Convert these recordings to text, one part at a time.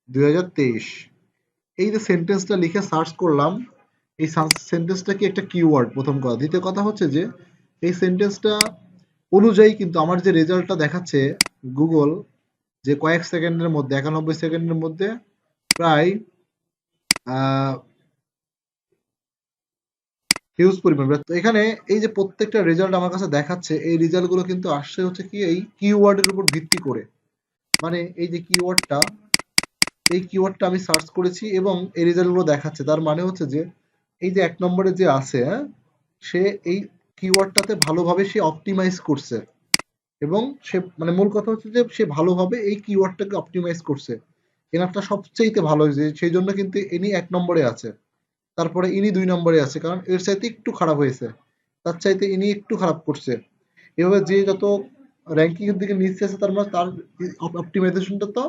2023। এই যে সেন্টেন্সটা লিখে সার্চ করলাম, এই সেন্টেন্সটা কি একটা কিওয়ার্ড? প্রথম কথা। দ্বিতীয় কথা হচ্ছে যে এই সেন্টেন্সটা অনুযায়ী কিন্তু আমার যে রেজাল্টটা দেখাচ্ছে গুগল, যে কয়েক সেকেন্ডের মধ্যে 91 সেকেন্ডের মধ্যে প্রায় হিউজ পরিমাণ। তো এখানে এই যে প্রত্যেকটা রেজাল্ট আমার কাছে দেখাচ্ছে, এই রেজাল্ট গুলো কিন্তু আসছে হচ্ছে কি এই কিওয়ার্ডের উপর ভিত্তি করে। মানে এই যে কিওয়ার্ডটা, এই কিওয়ার্ডটা আমি সার্চ করেছি এবং এই রেজাল্ট গুলো দেখাচ্ছে। তার মানে হচ্ছে যে এই যে 1 নম্বরে যে আছে, হ্যাঁ, সে এই কিওয়ার্ডটাতে ভালোভাবে সে অপটিমাইজ করছে এবং সে মানে মূল কথা হচ্ছে যে সে ভালোভাবে এই কিওয়ার্ডটাকে অপটিমাইজ করছে। এনারটা সবচেয়ে ভালো হয়েছে, সেই জন্য কিন্তু ইনি 1 নম্বরে আছে। তারপরে ইনি 2 নম্বরে আছে, কারণ এর চাইতে একটু খারাপ হয়েছে, তার চাইতে ইনি একটু খারাপ করছে। এভাবে যে যত র্যাঙ্কিং এর দিকে নিচে আছে তার মানে তার অপটিমাইজেশনটা তো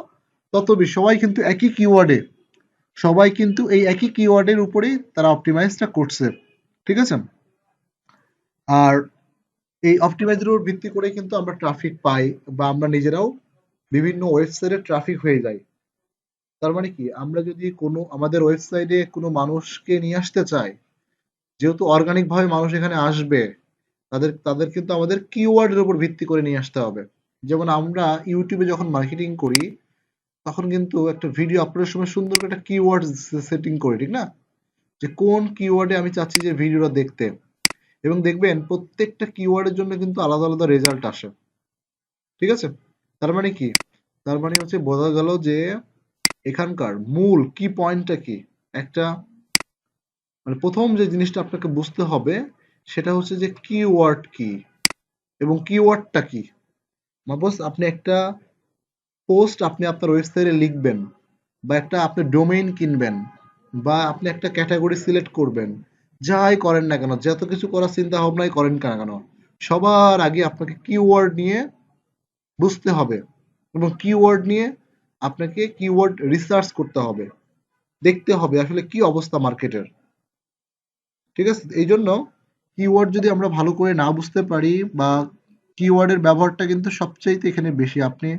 তত বেশি। সবাই কিন্তু একই কিওয়ার্ডে, সবাই কিন্তু এই একই কিওয়ার্ডের উপরেই তারা অপটিমাইজটা করছে, ঠিক আছে? আর এই অপটিমাইজের উপর ভিত্তি করে কিন্তু আমরা ট্রাফিক পাই বা আমরা নিজেরাও বিভিন্ন ওয়েবসাইটে ট্রাফিক হয়ে যাই। তার মানে কি, আমরা যদি কোনো আমাদের ওয়েবসাইটে কোনো মানুষকে নিয়ে আসতে চাই, যেহেতু অর্গানিক ভাবে মানুষ এখানে আসবে, তাদের তাদের কিন্তু আমাদের কিওয়ার্ডের উপর ভিত্তি করে নিয়ে আসতে হবে। যেমন আমরা ইউটিউবে যখন মার্কেটিং করি, তখন কিন্তু একটা ভিডিও আপলোডের সময় সুন্দর করে একটা কিওয়ার্ড সেটিং করি, ঠিক না? যে কোন কিওয়ার্ডে আমি চাচ্ছি যে ভিডিওটা দেখতে, এবং দেখবেন প্রত্যেকটা কিওয়ার্ডের জন্য কিন্তু আলাদা আলাদা রেজাল্ট আসে, ঠিক আছে? তার মানে কি, তার মানে হচ্ছে বোঝা গেল যে এখানকার মূল কি পয়েন্টটা কি। একটা মানে প্রথম যে জিনিসটা আপনাকে বুঝতে হবে সেটা হচ্ছে যে কিওয়ার্ড কি এবং কিওয়ার্ডটা কি। সাপোজ আপনি একটা পোস্ট আপনি আপনার ওয়েবসাইটে লিখবেন, বা একটা আপনি ডোমেইন কিনবেন, বা আপনি একটা ক্যাটাগরি সিলেক্ট করবেন, যাই করেন না কেন, যত কিছু করার চিন্তা ভাবনাই করেন না কেন, সবার আগে আপনাকে কিওয়ার্ড নিয়ে বুঝতে হবে এবং কিওয়ার্ড নিয়ে আপনাকে কিওয়ার্ড রিসার্চ করতে হবে, দেখতে হবে আসলে কি অবস্থা মার্কেটের, ঠিক আছে? এই জন্য কিওয়ার্ড যদি আমরা ভালো করে না বুঝতে পারি, বা কিওয়ার্ডের ব্যবহারটা কিন্তু সবচাইতে এখানে বেশি। আপনি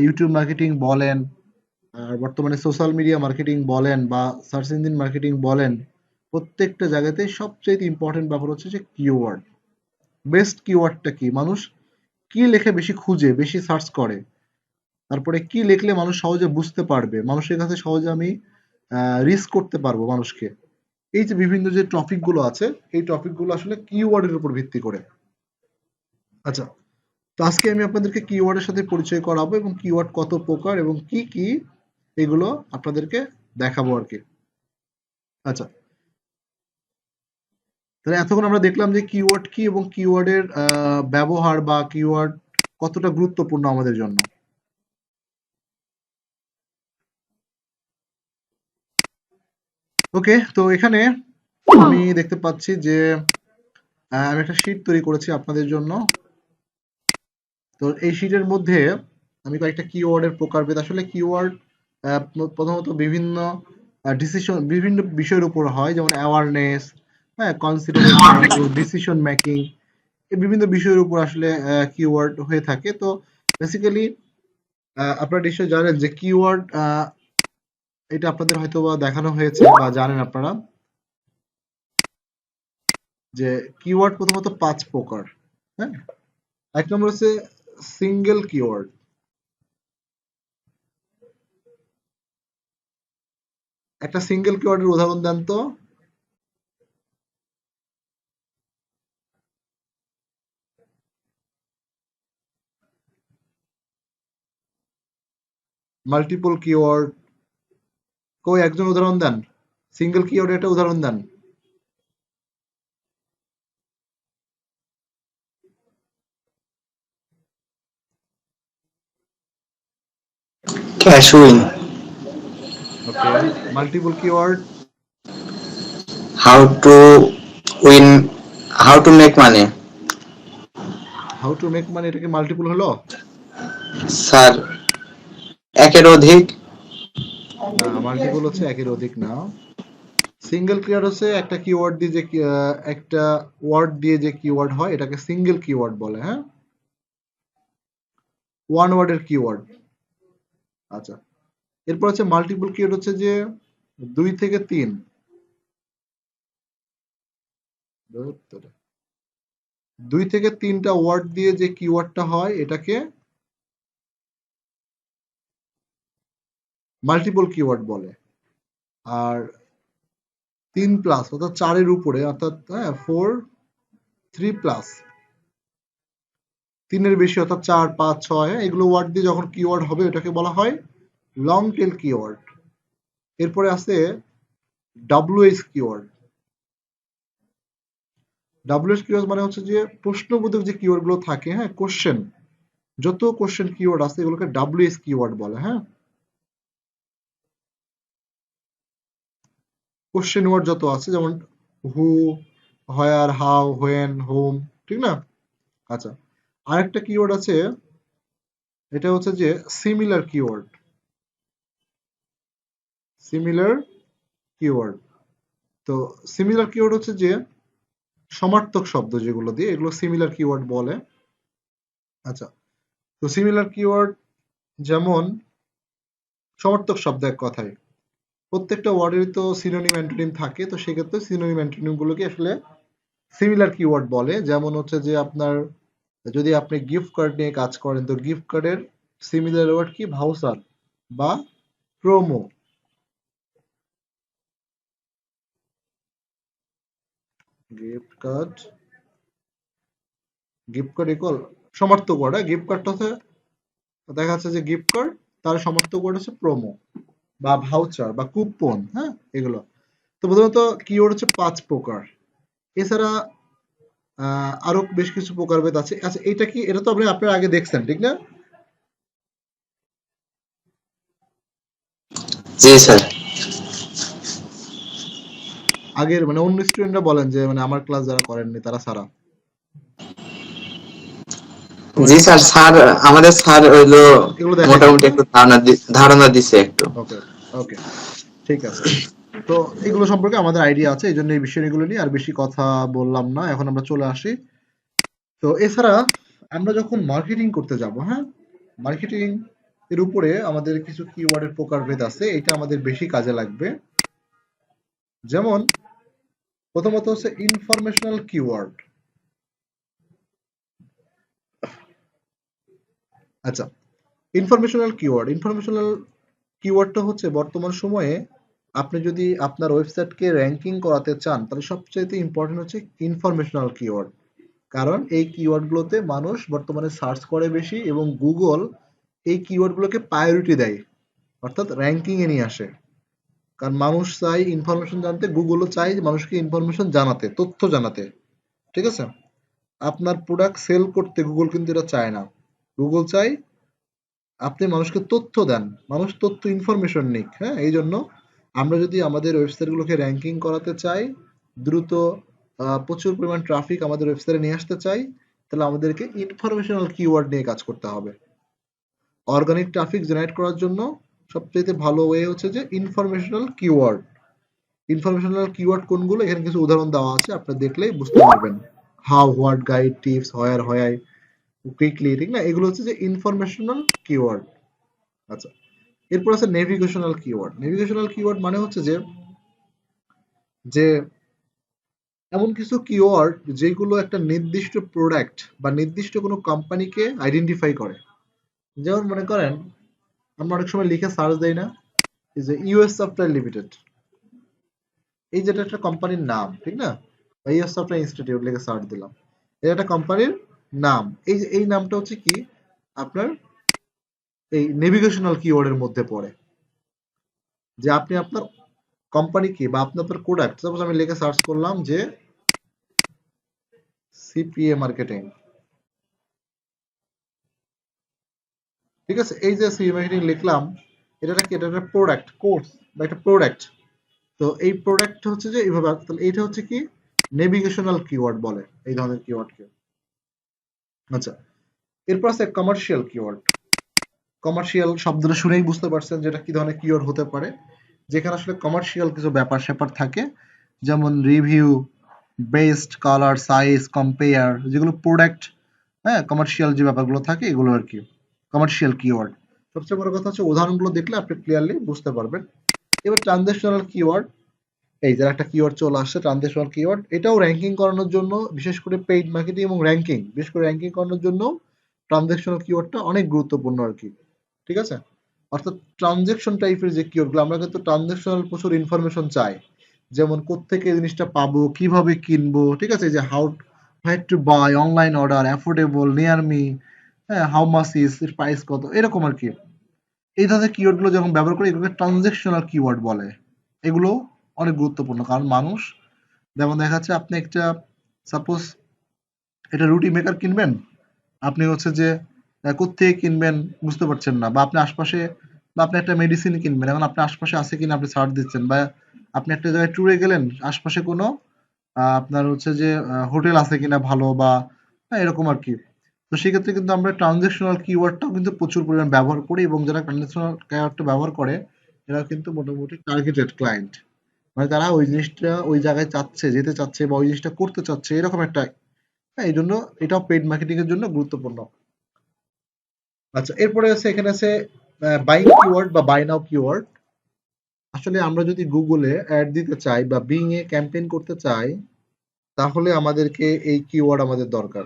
ইউটিউব মার্কেটিং বলেন, আর বর্তমানে সোশ্যাল মিডিয়া মার্কেটিং বলেন বা সার্চ ইঞ্জিন মার্কেটিং বলেন, প্রত্যেকটা জায়গাতেই সবচাইতে ইম্পর্টেন্ট ব্যাপার হচ্ছে যে কিওয়ার্ড। বেস্ট কিওয়ার্ডটা কি, মানুষ কি লেখে বেশি খুঁজে, বেশি সার্চ করে, তারপরে কি লিখলে মানুষ সহজে বুঝতে পারবে, মানুষের কাছে সহজে আমি রিচ করতে পারবো মানুষকে। এই যে বিভিন্ন যে টপিক গুলো আছে, এই টপিক গুলো আসলে কিওয়ার্ডের উপর ভিত্তি করে। আচ্ছা, তো আজকে আমি আপনাদেরকে কিওয়ার্ডের সাথে পরিচয় করাবো এবং কিওয়ার্ড কত প্রকার এবং কি কি এগুলো আপনাদেরকে দেখাবো আর কি। আচ্ছা, তাহলে এতক্ষণ আমরা দেখলাম যে কিওয়ার্ড কি এবং কিওয়ার্ডের ব্যবহার বা কিওয়ার্ড কতটা গুরুত্বপূর্ণ আমাদের জন্য। ওকে, তো এখানে আমি দেখতে পাচ্ছি যে আমি একটা শীট তৈরি করেছি আপনাদের জন্য। তো এই শীটের মধ্যে আমি কয়েকটা কিওয়ার্ডের প্রকারভেদ, আসলে কিওয়ার্ড প্রথমত বিভিন্ন ডিসিশন, বিভিন্ন বিষয়ের উপর হয়, যেমন অ্যাওয়ারনেস, হ্যাঁ, কনসিডারেশন এবং ডিসিশন মেকিং, এই বিভিন্ন বিষয়ের উপর আসলে কিওয়ার্ড হয়ে থাকে। তো বেসিক্যালি আপনারা নিশ্চয়ই জানেন যে কিওয়ার্ড, এটা আপনাদের হয়তো বা দেখানো হয়েছে বা জানেন আপনারা যে কিওয়ার্ড প্রথমত 5 প্রকার। হ্যাঁ, এক নম্বর হচ্ছে সিঙ্গেল কিওয়ার্ড। একটা সিঙ্গেল কিওয়ার্ডের উদাহরণ দেন তো। মাল্টিপল কিওয়ার্ড, কই একজন উদাহরণ দেন, সিঙ্গেল কিওয়ার্ডের একটা উদাহরণ দেন। Cash win. Okay, multiple keyword. How to win. How to make money. How to make money, এটা কি মাল্টিপল হলো? স্যার, একের অধিক। না, মাল্টিপল হচ্ছে একের অধিক না। সিঙ্গেল কিওয়ার্ড হচ্ছে একটা কিওয়ার্ড দিয়ে যে একটা ওয়ার্ড দিয়ে যে কিওয়ার্ড হয়, এটাকে সিঙ্গেল কিওয়ার্ড বলে। হ্যাঁ, ওয়ান ওয়ার্ডের কিওয়ার্ড। আচ্ছা, এরপর হচ্ছে মাল্টিপল কিওয়ার্ড হচ্ছে যে 2 থেকে 3, 2 থেকে 3টা ওয়ার্ড দিয়ে যে কিওয়ার্ডটা হয় এটাকে মাল্টিপল কিওয়ার্ড বলে। আর 3 প্লাস অর্থাৎ 4 এর উপরে অর্থাৎ 4, 3 প্লাস 3 এর বেশি অর্থাৎ 4, 5, 6 এগুলো ওয়ার্ড দিয়ে যখন কিওয়ার্ড হবে এটাকে বলা হয় লং টেল কিওয়ার্ড। এরপরে আছে WH কিওয়ার্ড। WH কিওয়ার্ড মানে হচ্ছে যে প্রশ্নবোধক যে কিওয়ার্ড গুলো থাকে, কোশ্চেন, যত কোশ্চেন কিওয়ার্ড আছে এগুলোকে WH কিওয়ার্ড বলে। কোশ্চেন ওয়ার্ড যত আছে যেমন হু, হোয়ার, হাউ, হোয়েন, হোম, ঠিক না? আচ্ছা, আরেকটা কিওয়ার্ড আছে, এটা হচ্ছে যে সিমিলার কিওয়ার্ড। সিমিলার কিওয়ার্ড, তো সিমিলার কিওয়ার্ড হচ্ছে যে সমার্থক শব্দ যেগুলো দিয়ে, এগুলো সিমিলার কিওয়ার্ড বলে। আচ্ছা, তো সিমিলার কিওয়ার্ড যেমন সমার্থক শব্দ, এক কথায় প্রত্যেকটা ওয়ার্ডেরই তো সিনোনিম অ্যান্টোনিম থাকে, তো সেক্ষেত্রে সিনোনিম অ্যান্টোনিম গুলোকে আসলে সিমিলার কিওয়ার্ড বলে। যেমন হচ্ছে যে আপনার যদি আপনি গিফট কার্ড নিয়ে কাজ করেন তো গিফট কার্ডের সিমিলার ওয়ার্ড কি? ভাউচার বা promo. Gift card, gift card equal সমার্থক ওয়ার্ড। গিফট কার্ডটা হচ্ছে, দেখা যাচ্ছে যে গিফট কার্ড, তার সমার্থক ওয়ার্ড হচ্ছে প্রোমো বা ভাউচার বা কুপন। এগুলো তো প্রথমত কিওয়ার্ড হচ্ছে 5 প্রকার। এছাড়া আরো বেশ কিছু প্রকারভেদ আছে। আচ্ছা, এটা কি, এটা তো আপনারা আগে দেখছেন, ঠিক না? জি স্যার। আগের মানে অন্য স্টুডেন্টরা বলেন যে মানে আমার ক্লাস যারা করেননি তারা সারা জি করেননি, স্যার, স্যার আমাদের স্যার হইলো এগুলো দেখাইছে, মোটামুটি তাই না? একটু ধারণা দিছে একটু। ওকে, ওকে, ঠিক আছে। তো এগুলো সম্পর্কে আমাদের আইডিয়া আছে, এই জন্য এই বিষয়গুলো নিয়ে আর বেশি কথা বললাম না। এখন আমরা চলে আসি, তো এছাড়া আমরা যখন মার্কেটিং করতে যাব, মার্কেটিং এর উপরে আমাদের কিছু কিওয়ার্ডের প্রকারভেদ আছে, এটা আমাদের বেশি কাজে লাগবে। যেমন প্রথমত হচ্ছে ইনফরমেশনাল কিওয়ার্ড। আচ্ছা, ইনফরমেশনাল কিওয়ার্ডটা হচ্ছে বর্তমান সময়ে আপনি যদি আপনার ওয়েবসাইটকে র্যাঙ্কিং করাতে চান তাহলে সবচেয়ে ইম্পর্টেন্ট হচ্ছে ইনফরমেশনাল কিওয়ার্ড। কারণ এই কিওয়ার্ডগুলোতে মানুষ বর্তমানে সার্চ করে বেশি এবং গুগল এই কিওয়ার্ডগুলোকে প্রায়োরিটি দেয়, অর্থাৎ র্যাঙ্কিং এ নিয়ে আসে। কারণ মানুষ চায় ইনফরমেশন জানতে, গুগলও চায় যে মানুষকে ইনফরমেশন জানাতে, তথ্য জানাতে, ঠিক আছে? আপনার প্রোডাক্ট সেল করতে গুগল কিন্তু এটা চায় না। গুগল চায় আপনি মানুষকে তথ্য দেন, মানুষ তথ্য ইনফরমেশন নিক। এই জন্য আমরা যদি আমাদের ওয়েবসাইটগুলোকে র্যাঙ্কিং করাতে চাই, দ্রুত প্রচুর পরিমাণ ট্রাফিক আমাদের ওয়েবসাইটে নিয়ে আসতে চাই, তাহলে আমাদেরকে ইনফরমেশনাল কিওয়ার্ড নিয়ে কাজ করতে হবে। অর্গানিক ট্রাফিক জেনারেট করার জন্য সবচেয়ে ভালো ওয়ে হচ্ছে যে ইনফরমেশনাল কিওয়ার্ড। ইনফরমেশনাল কিওয়ার্ড কোনগুলো, এখানে কিছু উদাহরণ দেওয়া আছে, আপনি দেখলেই বুঝতে পারবেন। How, what, guide, tips, where, why, quickly, ঠিক না? এগুলো হচ্ছে যে ইনফরমেশনাল কিওয়ার্ড। আচ্ছা, এরপর আছে নেভিগেশনাল কিওয়ার্ড। নেভিগেশনাল কিওয়ার্ড মানে হচ্ছে যে যে এমন কিছু কিওয়ার্ড যেগুলো একটা নির্দিষ্ট প্রোডাক্ট বা নির্দিষ্ট কোনো কোম্পানিকে আইডেন্টিফাই করে। যেমন মনে করেন আমরা অনেক সময় লিখে সার্চ দেই না, এই যে ইউএস সফটওয়্যার লিমিটেড, এই যেটা একটা কোম্পানির নাম, ঠিক না? বা ইউএস সফটওয়্যার ইনস্টিটিউট লিখে সার্চ দিলাম, এটা একটা কোম্পানির নাম। এই যে এই নামটা হচ্ছে কি আপনার এই নেভিগেশনাল কিওয়ার্ডের মধ্যে পড়ে। যে আপনি আপনার কোম্পানিকে বা আপনি আপনার প্রোডাক্ট, সাপোজ আমি লিখে সার্চ করলাম যে সিপিএ মার্কেটিং, ঠিক আছে? এই যে সিপিএ মার্কেটিং লিখলাম, এটা কি? এটা একটা প্রোডাক্ট, কোর্স বা একটা প্রোডাক্ট। তো এই প্রোডাক্ট হচ্ছে যে এইভাবে, তাহলে এইটা হচ্ছে কি নেভিগেশনাল কিওয়ার্ড বলে এই ধরনের কিওয়ার্ডকে। আচ্ছা, এরপর আছে কমার্শিয়াল কিওয়ার্ড। কমার্শিয়াল শব্দটা শুনেই বুঝতে পারছেন যেটা কি ধরনের কিওয়ার্ড হতে পারে, যেখানে আসলে কমার্শিয়াল কিছু ব্যাপার স্যাপার থাকে, যেমন review, best, colour, size, compare, যেগুলো প্রোডাক্ট, কমার্শিয়াল যে ব্যাপারগুলো থাকে এগুলো আর কি কমার্শিয়াল কিওয়ার্ড। সবচেয়ে বড় কথা হচ্ছে উদাহরণগুলো দেখলে আপনি ক্লিয়ারলি বুঝতে পারবেন। এবার ট্রানজিশনাল কিওয়ার্ড, এই যে একটা কিওয়ার্ড চলে আসছে ট্রানজিশনাল কিওয়ার্ড, এটাও র্যাঙ্কিং করানোর জন্য, বিশেষ করে পেইড মার্কেটিং এবং র্যাঙ্কিং, বিশেষ করে র্যাঙ্কিং করানোর জন্য ট্রানজিশনাল কিওয়ার্ডটা অনেক গুরুত্বপূর্ণ আর কি। ঠিক আছে, অর্থাৎ ট্রানজেকশন টাইপের যে কিওয়ার্ডগুলো, আমরা কিন্তু ট্রানজেকশনাল প্রচুর ইনফরমেশন চাই, যেমন কোত্থেকে এই জিনিসটা পাবো, কিভাবে কিনবো, ঠিক আছে, যে how to buy, online order, affordable, near me, হ্যাঁ, হাউ মাচ ইজ, এর প্রাইস কত, এরকম আর কি। এই ধরনের কিওয়ার্ড গুলো যখন ব্যবহার করি এগুলোকে ট্রানজেকশনাল কিওয়ার্ড বলে। এগুলো অনেক গুরুত্বপূর্ণ, কারণ মানুষ, যেমন দেখা যাচ্ছে আপনি একটা, সাপোজ এটা রুটি মেকার কিনবেন, আপনি হচ্ছে যে কোত্থেকে কিনবেন বুঝতে পারছেন না, বা আপনি আশপাশে, বা আপনি একটা মেডিসিন কিনবেন, এখন আপনার আশপাশে আছে কিনা আপনি সার্চ দিচ্ছেন, বা আপনি একটা জায়গায় ট্যুরে গেলেন, আশপাশে কোনো আপনার হচ্ছে যে হোটেল আছে কিনা ভালো, বা হ্যাঁ, এরকম আর কি। তো সেক্ষেত্রে কিন্তু আমরা ট্রানজেকশনাল কিওয়ার্ডটাও কিন্তু প্রচুর পরিমাণ ব্যবহার করি, এবং যারা ট্রানজেকশনাল কিওয়ার্ডটা ব্যবহার করে এরা কিন্তু মোটামুটি টার্গেটেড ক্লায়েন্ট, মানে তারা ওই জিনিসটা ওই জায়গায় চাচ্ছে, যেতে চাচ্ছে, বা ওই জিনিসটা করতে চাচ্ছে, এরকম একটা। হ্যাঁ, এই জন্য এটাও পেইড মার্কেটিং এর জন্য গুরুত্বপূর্ণ। আচ্ছা, এরপরে আছে, এখানে আছে বাইং কিওয়ার্ড বা বাই নাও কিওয়ার্ড। আসলে আমরা যদি গুগলে অ্যাড দিতে চাই বা বিং এ ক্যাম্পেইন করতে চাই, তাহলে আমাদেরকে এই কিওয়ার্ড আমাদের দরকার।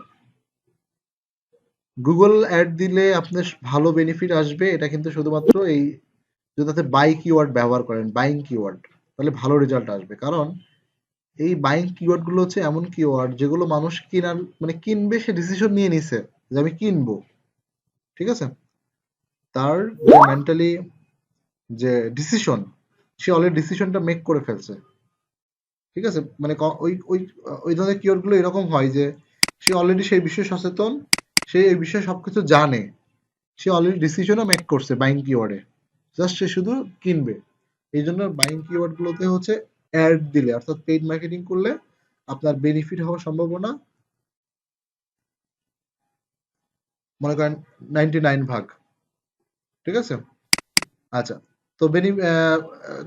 গুগল অ্যাড দিলে আপনার ভালো বেনিফিট আসবে, এটা কিন্তু শুধুমাত্র এই যদি তাতে বাই কিওয়ার্ড ব্যবহার করেন, বাইং কিওয়ার্ড, তাহলে ভালো রেজাল্ট আসবে। কারণ এই বাইং কিওয়ার্ড গুলো হচ্ছে এমন কিওয়ার্ড যেগুলো মানুষ কিনার, মানে কিনবে, সে ডিসিশন নিয়ে নিছে যে আমি কিনবো। ঠিক আছে, তার যে মেন্টালি যে ডিসিশন, সে অলরেডি ডিসিশনটা মেক করে ফেলছে। ঠিক আছে, মানে ওই ওই ওই ধরনের কিওয়ার্ড গুলো এরকম হয় যে সে অলরেডি সেই বিষয়ে সচেতন, সে এই বিষয়ে সবকিছু জানে, সে অলরেডি ডিসিশনও মেক করছে বাইং কিওয়ার্ডে, জাস্ট সে শুধু কিনবে। এই জন্য বাইং কিওয়ার্ড গুলোতে হচ্ছে অ্যাড দিলে, অর্থাৎ পেইড মার্কেটিং করলে আপনার বেনিফিট হওয়ার সম্ভাবনা মনে করেন 99 ভাগ। ঠিক আছে, আচ্ছা। তো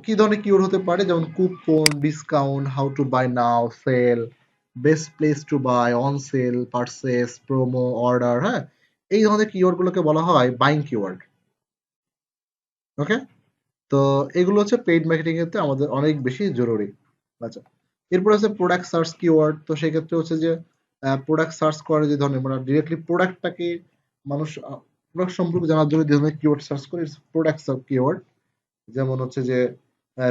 কি ধরনের কিওয়ার্ড হতে পারে, যেমন coupon, discount, how to buy now, sale, best place to buy, on sale, purchase, promo, order, হ্যাঁ, এই ধরনের কিওয়ার্ড গুলোকে বলা হয় বাইং কিওয়ার্ড। ওকে, তো এগুলো হচ্ছে পেইড মার্কেটিং এর আমাদের অনেক বেশি জরুরি। আচ্ছা, এরপর আছে প্রোডাক্ট সার্চ কিওয়ার্ড। তো সেক্ষেত্রে হচ্ছে যে প্রোডাক্ট সার্চ করে যে ধরনের, মানে ডিরেক্টলি প্রোডাক্টটাকে মানুষ, প্রোডাক্ট সম্পর্কে জানার জন্য যে ধরনের কিওয়ার্ড সার্চ করে, প্রোডাক্ট সার্চ কিওয়ার্ড। যেমন হচ্ছে যে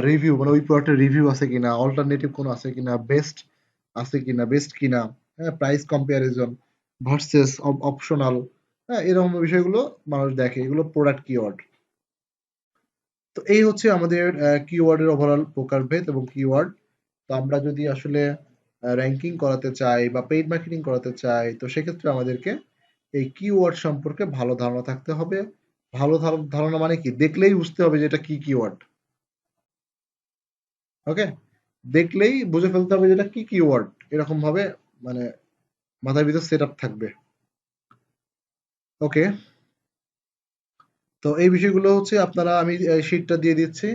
রিভিউ, মানে ওই প্রোডাক্টের রিভিউ আছে কিনা, অল্টারনেটিভ কোনো আছে কিনা, বেস্ট আছে কিনা, বেস্ট কিনা, হ্যাঁ, প্রাইস কম্পারিজন ভার্সেস অপশনাল, হ্যাঁ, এরকম বিষয়গুলো মানুষ দেখে, এগুলো প্রোডাক্ট কিওয়ার্ড। তো এই হচ্ছে আমাদের কিওয়ার্ডের ওভারঅল প্রকারভেদ এবং কিওয়ার্ড। তো আমরা যদি আসলে র্যাঙ্কিং করাতে চাই বা পেইড মার্কেটিং করাতে চাই, তো সেক্ষেত্রে আমাদেরকে এই কিওয়ার্ড সম্পর্কে ভালো ধারণা থাকতে হবে। ভালো ধারণা মানে কি, দেখলেই বুঝতে হবে যে এটা কি কিওয়ার্ড। ওকে, দেখলেই বুঝে ফেলতে হবে যে এটা কি কিওয়ার্ড, এরকম ভাবে মানে মাথার ভিতর সেট আপ থাকবে। ওকে, তো এই বিষয়গুলো হচ্ছে আপনারা, আমি শিটটা দিয়ে দিচ্ছি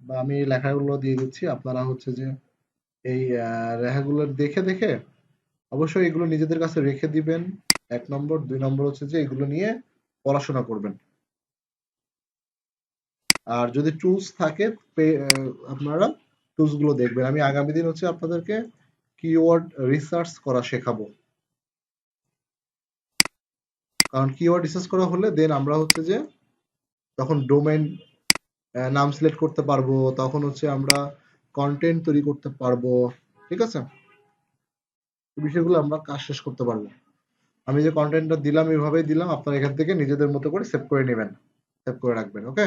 বা আমি লেখাগুলো দিয়ে দিচ্ছি, আপনারা হচ্ছে যে এই লেখাগুলো দেখে দেখে অবশ্যই এগুলো নিজেদের কাছে রেখে দিবেন। 1 নম্বর, 2 নম্বর হচ্ছে যে এগুলো নিয়ে পড়াশোনা করবেন। আর যদি টুলস থাকে, আপনারা টুলস গুলো দেখবেন। আমি আগামী দিন হচ্ছে আপনাদেরকে কিওয়ার্ড রিসার্চ করা শেখাবো, কারণ কিওয়ার্ড রিসার্চ করা হলে দেন আমরা হচ্ছে যে তখন ডোমেইন নাম সিলেক্ট করতে পারবো, তখন হচ্ছে আমরা কন্টেন্ট তৈরি করতে পারবো। ঠিক আছে, এই বিষয়গুলো আমরা কাজ শেষ করতে পারবো। আমি যে কন্টেন্টটা দিলাম এভাবেই দিলাম, আপনারা এখান থেকে নিজেদের মতো করে সেভ করে নেবেন, সেভ করে রাখবেন। ওকে।